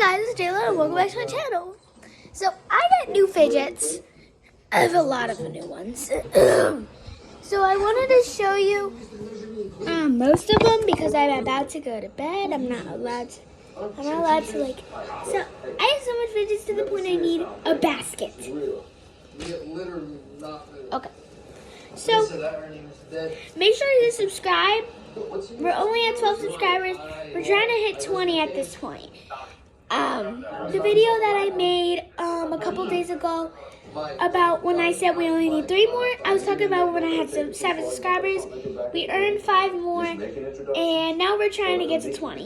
Hi guys, it's Jayla and welcome back to my channel. So I got new fidgets. I have a lot of new ones. So I wanted to show you most of them because I'm about to go to bed. I'm not allowed to like. So I have so much fidgets to the point I need a basket. Okay. So make sure you subscribe. We're only at 12 subscribers. We're trying to hit 20 at this point. The video that I made a couple days ago about when I said we only need 3 more, I was talking about when I had 7 subscribers. We earned 5 more, and now we're trying to get to 20.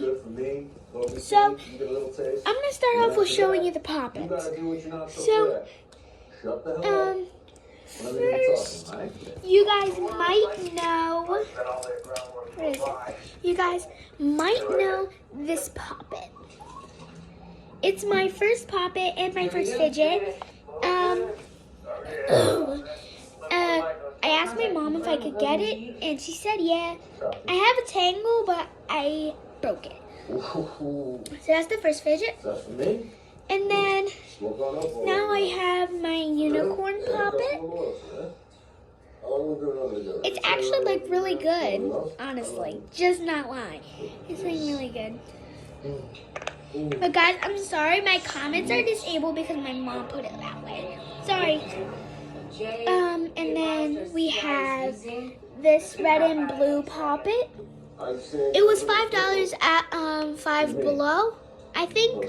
So, I'm going to start off with showing you the pop-ins. So, first, you guys might know, this pop-in. It's my first pop-it and my first fidget. I asked my mom if I could get it, and she said yeah. I have a tangle, but I broke it. So that's the first fidget. And then now I have my unicorn pop-it. It's actually like really good, honestly. Just not lying. It's like really good. But guys, I'm sorry, my comments are disabled because my mom put it that way. Sorry. And then we have this red and blue pop-it. It was $5 at Five Below, I think.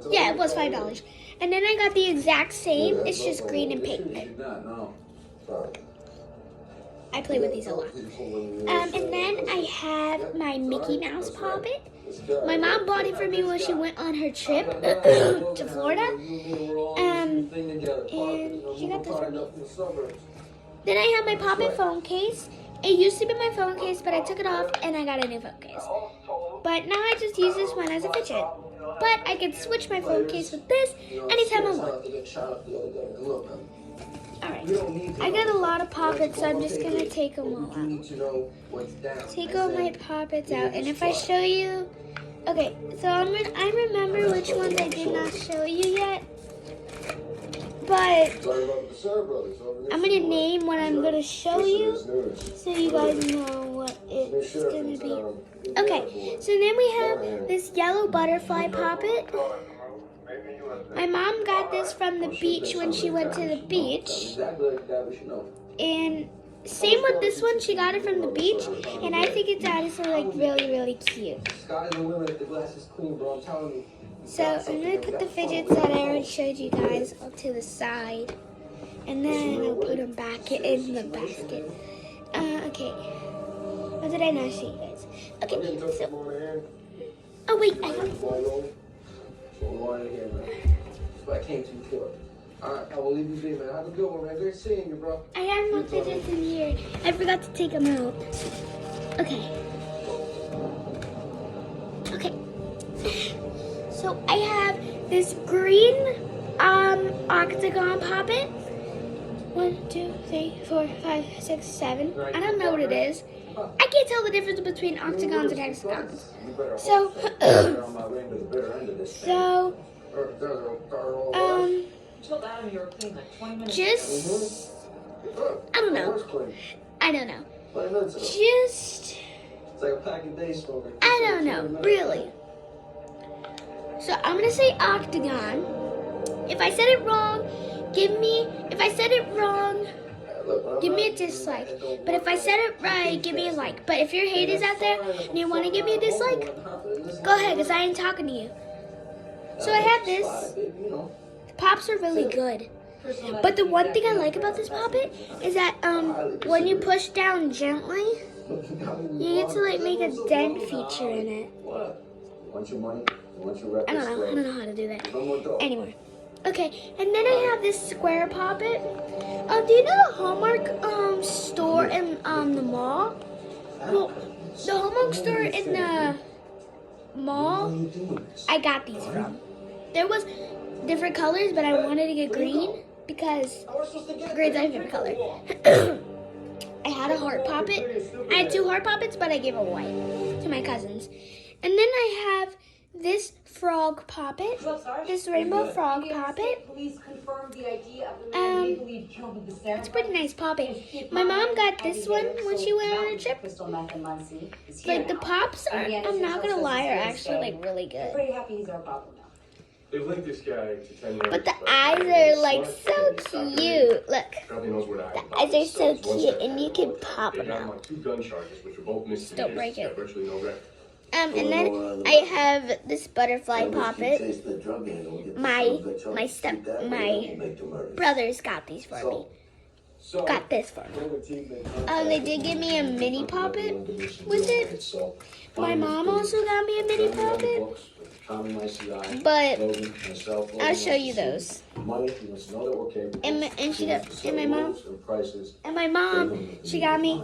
Yeah, it was $5. And then I got the exact same. It's just green and pink. I play with these a lot. And then I have my Mickey Mouse pop-it. My mom bought it for me when she went on her trip to Florida. And she got this for me. Then I have my pop-it phone case. It used to be my phone case, but I took it off and I got a new phone case. But now I just use this one as a fidget. But I can switch my phone case with this anytime I want. Alright, I got a lot of pop-its, so I'm just going to take them all out. Take all my pop-its out, and if I show you... Okay, so I remember which ones I did not show you yet. But I'm going to name what I'm going to show you, so you guys know what it's going to be. Okay, so then we have this yellow butterfly pop-it. My mom got this from the beach when she went to the beach. And same with this one, she got it from the beach. And I think it's honestly like really, really cute. So I'm going to put the fidgets that I already showed you guys up to the side. And then I'll put them back in the basket. Okay. What did I not show you guys? Okay, so... Oh wait, I got... I came to you for. Alright, I will leave you be, man. Have a good one, man. Great seeing you, bro. I have more fidgets in here. I forgot to take them out. Okay. Okay. So I have this green octagon pop-it. 1, 2, 3, 4, 5, 6, 7. I don't know what it is. I can't tell the difference between octagons and hexagons. So, just, I don't know. Just, I don't know, really. So I'm going to say octagon. If I said it wrong, give me a dislike. But if I said it right, give me a like. But if you're haters out there and you want to give me a dislike, go ahead, because I ain't talking to you. So I have this. The pops are really good. But the one thing I like about this pop-it is that when you push down gently, you get to like make a dent feature in it. I don't know how to do that anymore. Okay, and then I have this square pop-it. Do you know the Hallmark store in the mall? Well, the Hallmark store in the mall, I got these from. There was different colors, but I wanted to get green because green's my favorite color. I had a heart pop-it. I had 2 heart pop-its, but I gave a white to my cousins. And then I have this frog poppet, this rainbow frog poppet. It's a pretty nice poppet. My mom got this one when she went on a trip. Like the pops are, I'm not gonna lie, are actually like really good. Pretty happy he's our problem now. They've linked this guy to 10 years. But the eyes are like so cute. Look, the eyes are so cute, and you can pop them out. 2 gun charges, which were both misdemeanors. Don't break it. Virtually no record. And then I have this butterfly poppet. My brothers got these for me. Got this for me. They did give me a mini poppet with it. My mom also got me a mini poppet. But I'll show you those. And my mom, she got me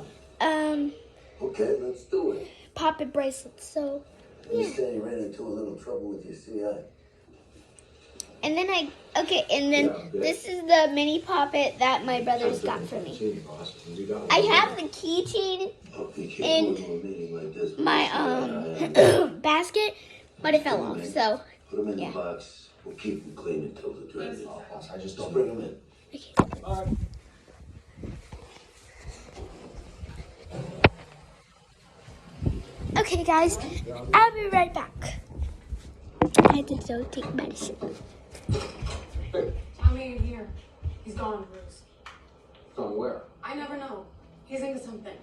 Okay, let's do it. poppet bracelets. So You yeah. say you ran into a little trouble with your CI. And then this is the mini poppet that my brothers got for me. I have the keychain in my basket, but it fell off. So Put them in yeah. the box. We'll keep them clean until the drain. I just Just don't bring them in. Okay. Okay, guys, I'll be right back. I had to go take medicine. Tell me you're here. He's gone, Bruce. Gone where? I never know. He's into something.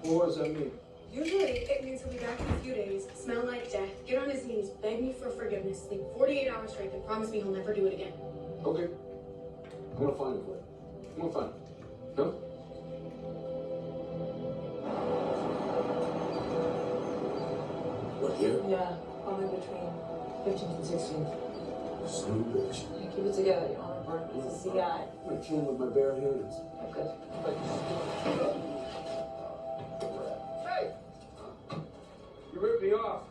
What does that mean? Usually, it means he'll be back in a few days, smell like death, get on his knees, beg me for forgiveness, think 48 hours straight, then promise me he'll never do it again. Okay. I'm gonna find him for you. I'm gonna find him. No? What, here? Yeah, probably between 15th and 16th. Son of a bitch. Keep it together, you don't want to burn. It's a CI. I came with my bare hands. Okay. Hey! You ripped me off.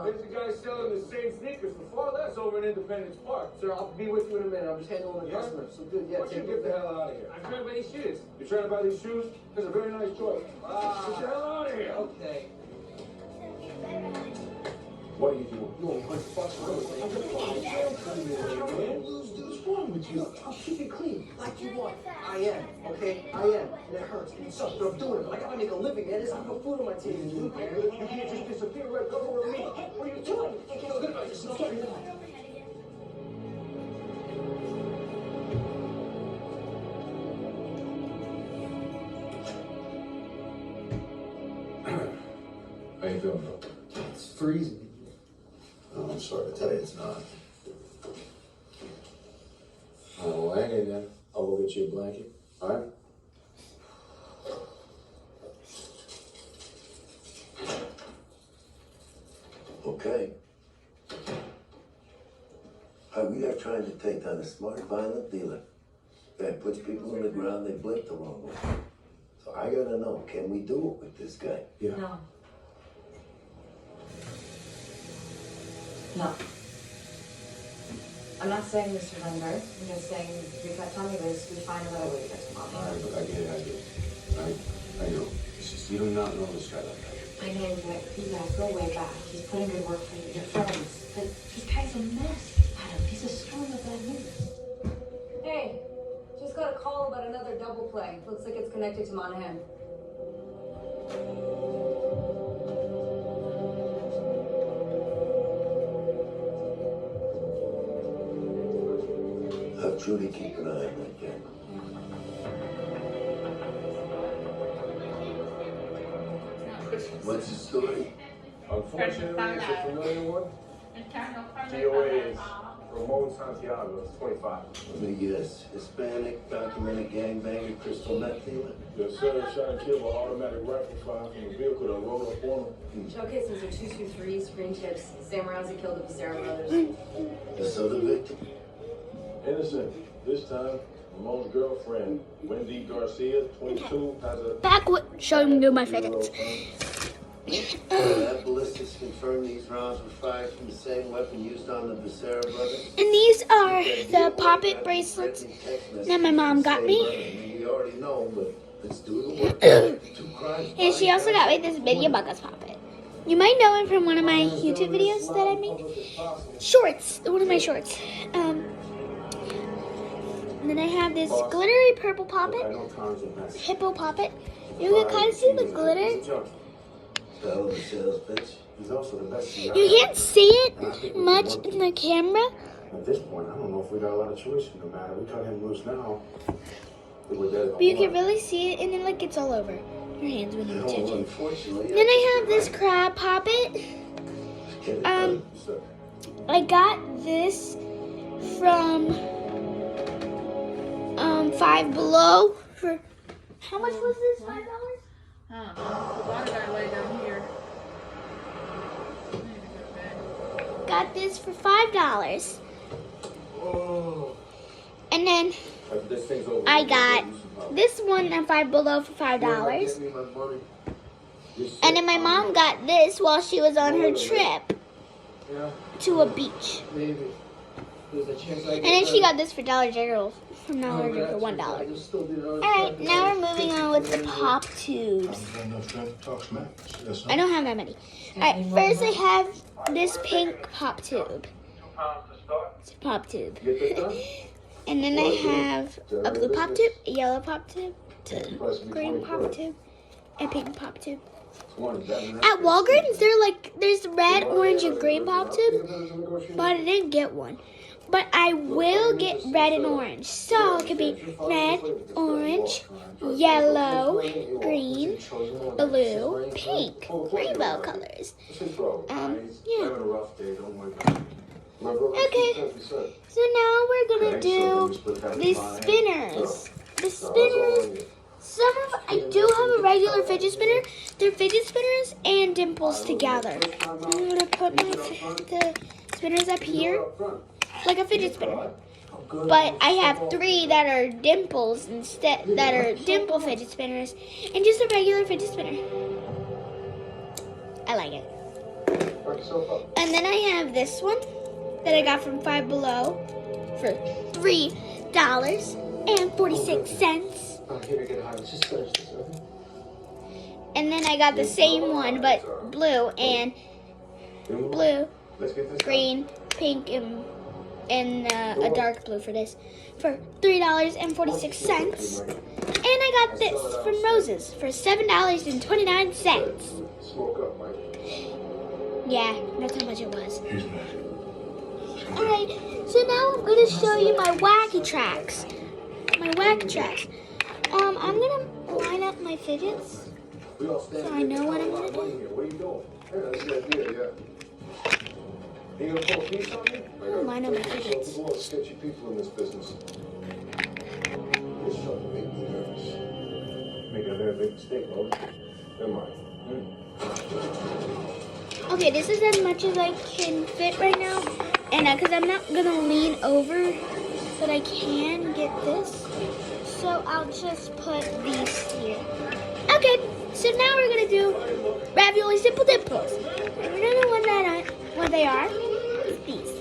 There's a guy selling the same sneakers for far less over in Independence Park. Sir, I'll be with you in a minute. I'm just handling the customer. So good, yeah. Why don't you get the hell out of here? I'm trying to buy these shoes. You're trying to buy these shoes? That's a very nice choice. Get the hell out of here. Okay. What are you doing? You want $100 for everything? What's wrong with you? I'll keep it clean, like you want. I am, okay? I am. And it hurts. And it sucks, but I'm doing it. But I gotta make a living, man. There's no food on my table. You can't just disappear right over with me. What are you doing? You can't feel good about yourself. How you feeling, though? It's freezing. Oh, I'm sorry to tell you it's not. Well, hang in there. I'll go get you a blanket. All right? Okay. We are trying to take down a smart, violent dealer. That puts people on the ground, they blink the wrong way. So I gotta know, can we do it with this guy? Yeah. No. No. I'm not saying we surrender. I'm just saying we kept telling you this. We find another way to get to mom. All right, but I get it. I know. It's just you do not know this guy like that. I know that you guys go way back. He's putting good work for you. You're friends. But this guy's a mess. Adam, he's a storm of bad news. Hey, just got a call about another double play. Looks like it's connected to Monahan. Have Trudy keep an eye on that guy. What's the story? Unfortunately, it's a familiar one. DOA is Ramon Santiago, 25. Let me guess. Hispanic, documented gangbanger, crystal meth dealer? Yes, sir. Shot and killed with automatic rifle fire from a vehicle that rolled up on him. Shell casings are 223, screen chips, same rounds that killed the Becerra brothers. This other victim? Innocent. This time, Ramon's girlfriend, Wendy Garcia, 22, has a... Back with showing you my fidgets. That ballistics confirmed these rounds were fired from the same weapon used on the Becerra brothers? And these are the poppet bracelets that my mom got me. We already know, but let's do the work. Two crimes. And she also got me this Mini Buckets poppet. You might know it from one of my YouTube videos that I make. Shorts, one of my shorts. And then I have this glittery purple poppet, hippo poppet. You can kind of see the glitter. You can't see it much in the camera. At this point, I don't know if we got a lot of choice. No matter, we cut him loose now. But you can really see it, and then like it's all over your hands when you touch it. Then I have this crab poppet. I got this from Five Below for how much was this? $5? Why did I lay down here? Got this for $5. And then I got this one at Five Below for $5. And then my mom got this while she was on her trip to a beach. And then she got this for Dollar General from Dollar General for $1. Alright, now we're moving on with the pop tubes. I don't have that many. Alright, first I have this pink pop tube. It's a pop tube. And then I have a blue pop tube, a yellow pop tube, a green pop tube, and a pink pop tube. At Walgreens, there's red, orange, and green pop tube, but I didn't get one. But I will get red and orange. So it could be red, orange, yellow, green, blue, pink, rainbow colors. Yeah. Okay, so now we're gonna do these spinners. The spinners, I do have a regular fidget spinner. They're fidget spinners and dimples together. I'm gonna put the spinners up here, like a fidget spinner. But I have 3 that are dimples instead, that are dimple fidget spinners, and just a regular fidget spinner. I like it. And then I have this one that I got from Five Below for $3.46. And then I got the same one, but blue and blue, green, pink, and a dark blue for this for $3.46. And I got this from Rose's for $7.29. Yeah, that's how much it was. Alright, so now I'm going to show you my wacky tracks. I'm going to line up my fidgets so I know what I'm going to do. I'm going to line up my fidgets. Okay, this is as much as I can fit right now. And because I'm not going to lean over, but I can get this. So I'll just put these here. Okay, so now we're going to do ravioli simple dimples. And we don't know what they are. It's these.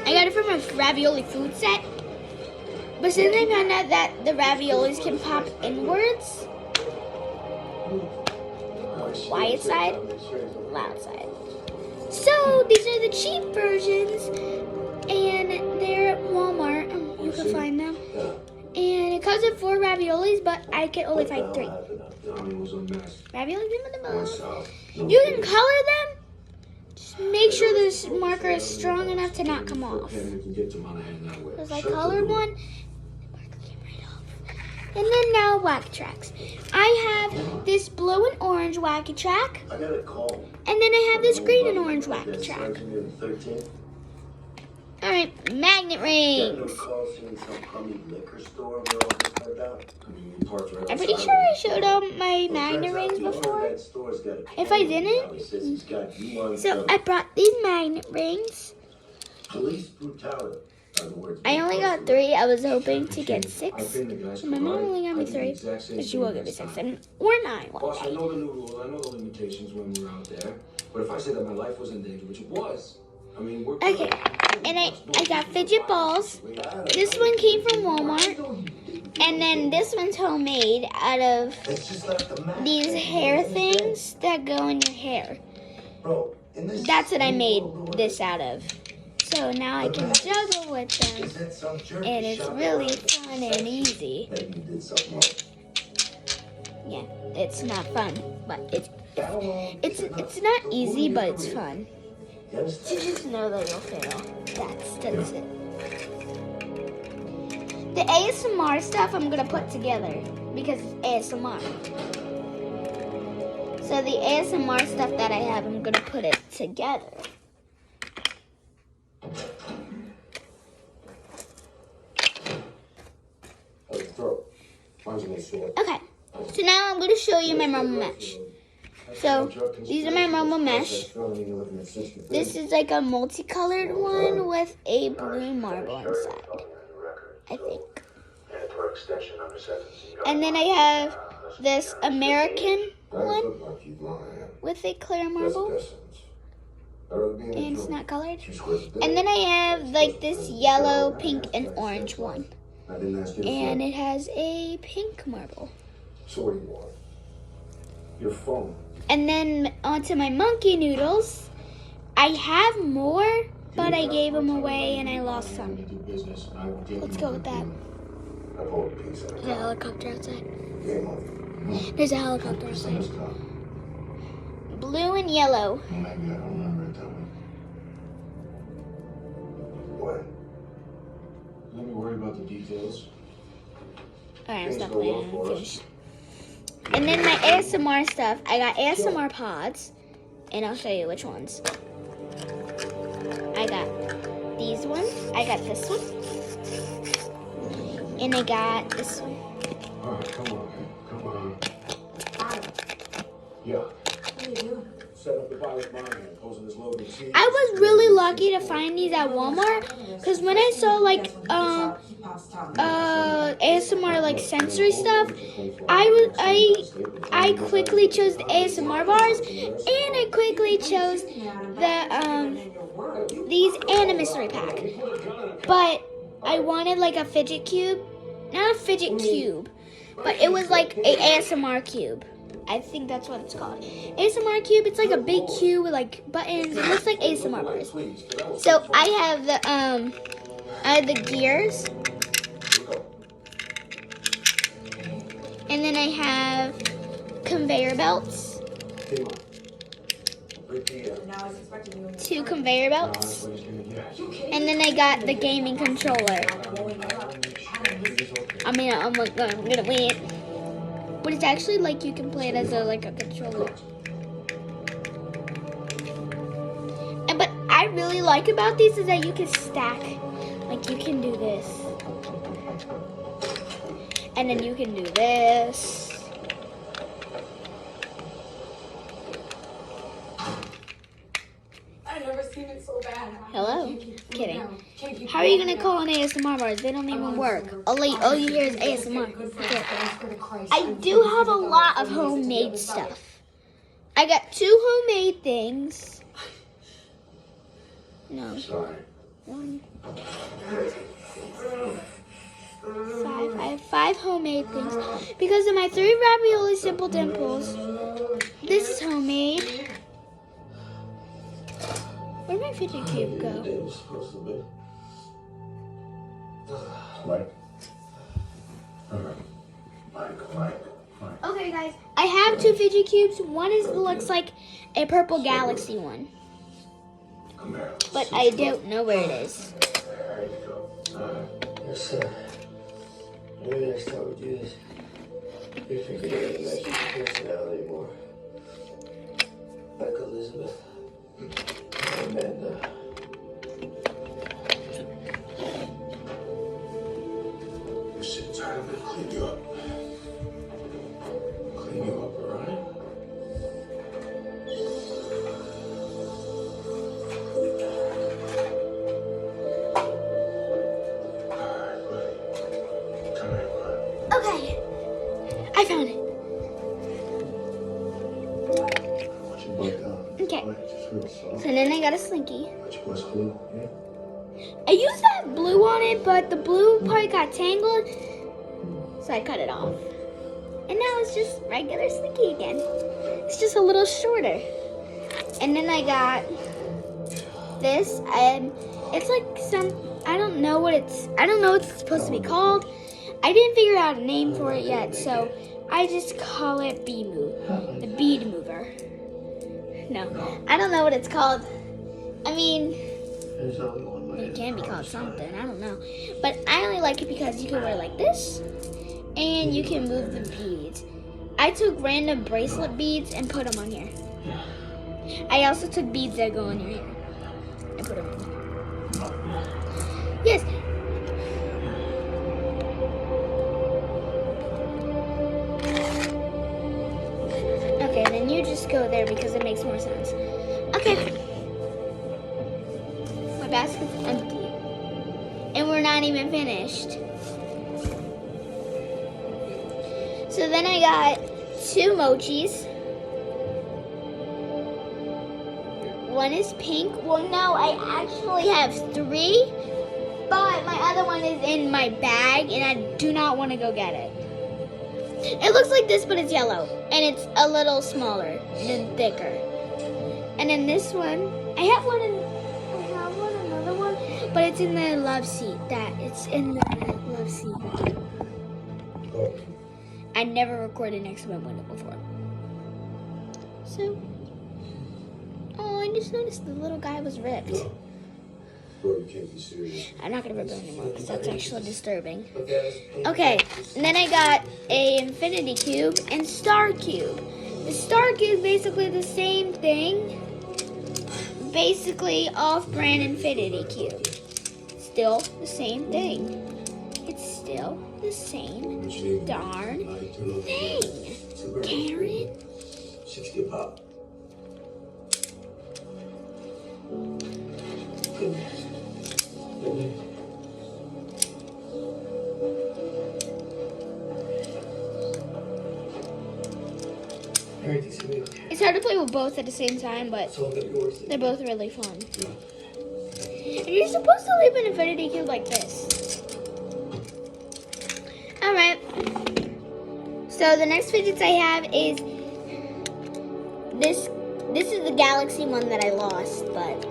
I got it from a ravioli food set. But since I found out that the raviolis can pop inwards, quiet side, loud side. So these are the cheap versions, and they're at Walmart. You can find them. And it comes with 4 raviolis, but I can only find 3. Raviolis in the most. You can color them. Just make sure this marker is strong enough to not come off. Because I colored one, the marker came right off. And then now wacky tracks. I have this blue and orange wacky track. I got a call. And then I have this green and orange wacky track. Alright, magnet rings. I'm pretty sure I showed them my magnet rings before. If I didn't, so I brought these magnet rings. I only got 3. I was hoping to get 6. So my mom only got me 3. But she will give me 6 or 9 one Boss, day. I know the new rule. I know the limitations when we were out there. But if I say that my life was in danger, which it was, I mean, we're... Okay, and I got fidget balls. This one came from Walmart. And then this one's homemade out of It's just like the Mac. these hair things that go in your hair. Bro, in this That's what I made this out of. So now I can juggle with them. is that some jerky And it's shop really around the fun and easy. Maybe you did something wrong. Yeah, it's not fun, but it's Catalog it's not easy, but it's fun. You understand? To just know that you'll fail. That's it. The ASMR stuff I'm gonna put together because it's ASMR. So the ASMR stuff that I have, I'm gonna put it together. Okay, so now I'm gonna show you my marble mesh. So these are my marble mesh. This is like a multicolored one with a blue marble inside, I think. And then I have this American one with a clear marble. And it's not colored. And then I have like this yellow, pink, and orange one. And it has a pink marble. So what do you want? Your phone. And then onto my monkey noodles. I have more, but I gave them away and I lost some. Let's go with that. There's a helicopter outside. There's a helicopter outside. Blue and yellow. Maybe I don't remember it that way. What? Let me worry about the details. Alright, I'm stop playing. I'm finished. And then my ASMR stuff. I got ASMR pods. And I'll show you which ones. I got these ones. I got this one. And I got this one. Alright, come on. Yeah. What are you doing? Set up the pilot monitor, closing this load of cheese. I was really lucky to find these at Walmart. Because when I saw like ASMR like sensory stuff, I quickly chose the ASMR bars, and I quickly chose the these and a mystery pack. But I wanted like a fidget cube, not a fidget cube, but it was like a ASMR cube. I think that's what it's called. ASMR cube. It's like a big cube with like buttons. It looks like ASMR bars. So I have the gears. And then I have conveyor belts. 2 conveyor belts. And then I got the gaming controller. I'm gonna wait. But it's actually like you can play it as a controller. And but I really like about these is that you can stack. Like you can do this. And then you can do this. I've never seen it so bad. Hello? Kidding. How are you gonna call on ASMR bars? They don't even work. All you hear is ASMR. Okay. I do have a lot of homemade stuff. I got 2 homemade things. No. Sorry. 1, 5. I have 5 homemade things. Because of my 3 ravioli simple dimples. This is homemade. Where'd my fidget cube go? Mike. Mike. Okay, guys. I have 2 fidget cubes. One looks like a purple galaxy one. But I don't know where it is. There you go. Yes, sir. Maybe next time we do this, you figure out the next personality more. Like Elizabeth. Amanda. You're sick tired of it. Clean you up. Clean you up, alright? Alright, buddy. Come here, bud. Okay. I found it. What's your butt down? Okay. Just real soft. So then I got a slinky. What's your butt glue? Yeah? I used that blue on it, but the blue part got tangled. So I cut it off. And now it's just regular Slinky again. It's just a little shorter. And then I got this, and it's like I don't know what it's supposed to be called. I didn't figure out a name for it yet, so I just call it the bead mover. No, I don't know what it's called. I mean, There's only one way. it can be called something, I don't know. But I only like it because you can wear it like this, and you can move the beads. I took random bracelet beads and put them on here. I also took beads that go on your hair and put them on. Yes. Okay, then you just go there because it makes more sense. Okay. My basket's empty. And we're not even finished. So then I got 2 mochis. One is pink. Well, no, I actually have 3. But my other one is in my bag and I do not want to go get it. It looks like this, but it's yellow. And it's a little smaller and thicker. And then this one, I have another one, but it's in the love seat. It's in the love seat. I never recorded next to my window before. So, oh, I just noticed the little guy was ripped. Bro, you can't be serious. I'm not gonna rip it anymore because that's actually disturbing. Okay, and then I got a infinity cube and star cube. The star cube basically the same thing. Basically off-brand infinity cube. Still the same thing. It's still the same darn thing. Karen. 60 a pop. It's hard to play with both at the same time, but they're both really fun. And you're supposed to leave an infinity cube like this. Alright. So the next fidgets I have is this. This is the galaxy one that I lost, but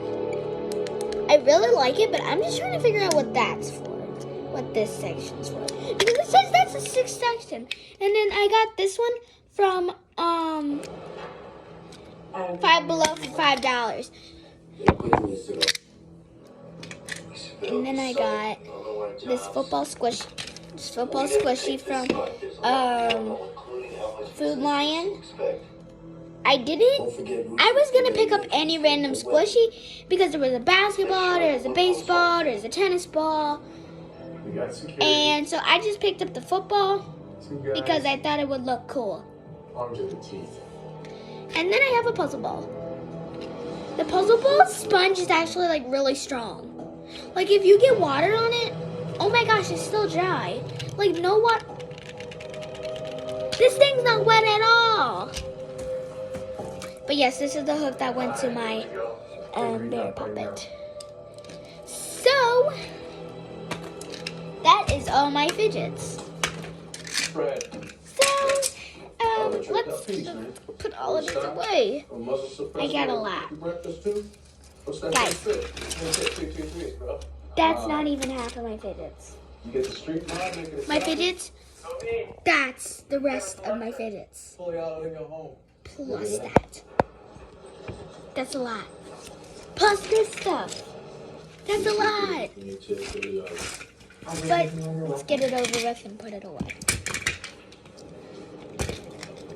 I really like it, but I'm just trying to figure out what that's for. What this section's for. Because it says that's the 6th section. And then I got this one from Five Below for $5. And then I got this football squishy from Food Lion. I was gonna pick up any random squishy because there was a basketball, there's a baseball, there's a tennis ball. And so I just picked up the football because I thought it would look cool. Arms are the teeth. And then I have a puzzle ball. The puzzle ball sponge is actually like really strong. Like if you get water on it, oh my gosh, it's still dry. Like no water. This thing's not wet at all. But yes, this is the hook that went to my bear puppet. So that is all my fidgets. Fred. So let's put all of these away. I got a lot. Guys, that's not even half of my fidgets. You get the street mod, make it My fidgets, that's the rest of my fidgets. fully out in your home. Plus that. That's a lot. Plus this stuff. That's a lot. But let's get it over with and put it away.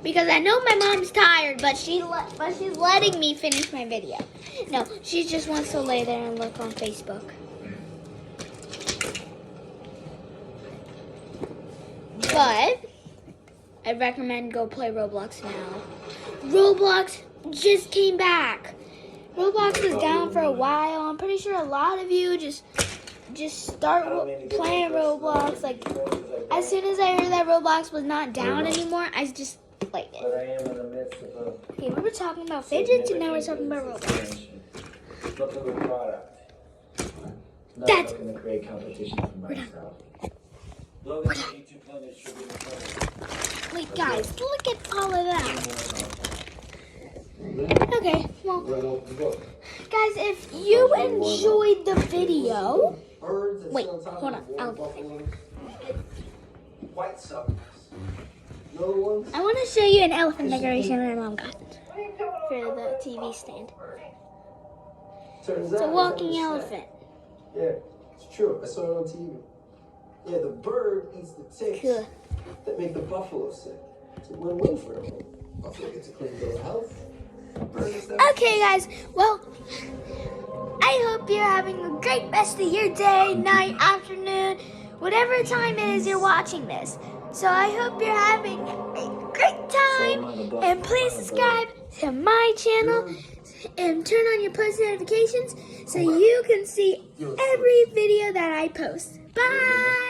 Because I know my mom's tired, but she's letting me finish my video. No, she just wants to lay there and look on Facebook. But I recommend go play Roblox now. Roblox just came back. Roblox was down for a while. I'm pretty sure a lot of you just start playing Roblox. Like as soon as I heard that Roblox was not down anymore, I just played it. But I am in the midst of a Okay, we were talking about fidgets and now we're talking about Roblox. look at the product. Not That's- looking to create competition for myself. Wait, guys, look at all of that. Okay, well, guys, if you enjoyed the video, wait, hold on, elephant. White suckers. No ones. I want to show you an elephant decoration my mom got for the TV stand. Turns It's a out walking it's a elephant. Yeah, it's true. I saw it on TV. Yeah, the bird eats the ticks Cool. that make the buffalo sick. It's a win-win for them. Buffalo gets a clean bill of health. Okay, guys, well, I hope you're having a great rest of your day, night, afternoon, whatever time it is you're watching this. So I hope you're having a great time, and please subscribe to my channel and turn on your post notifications so you can see every video that I post. Bye!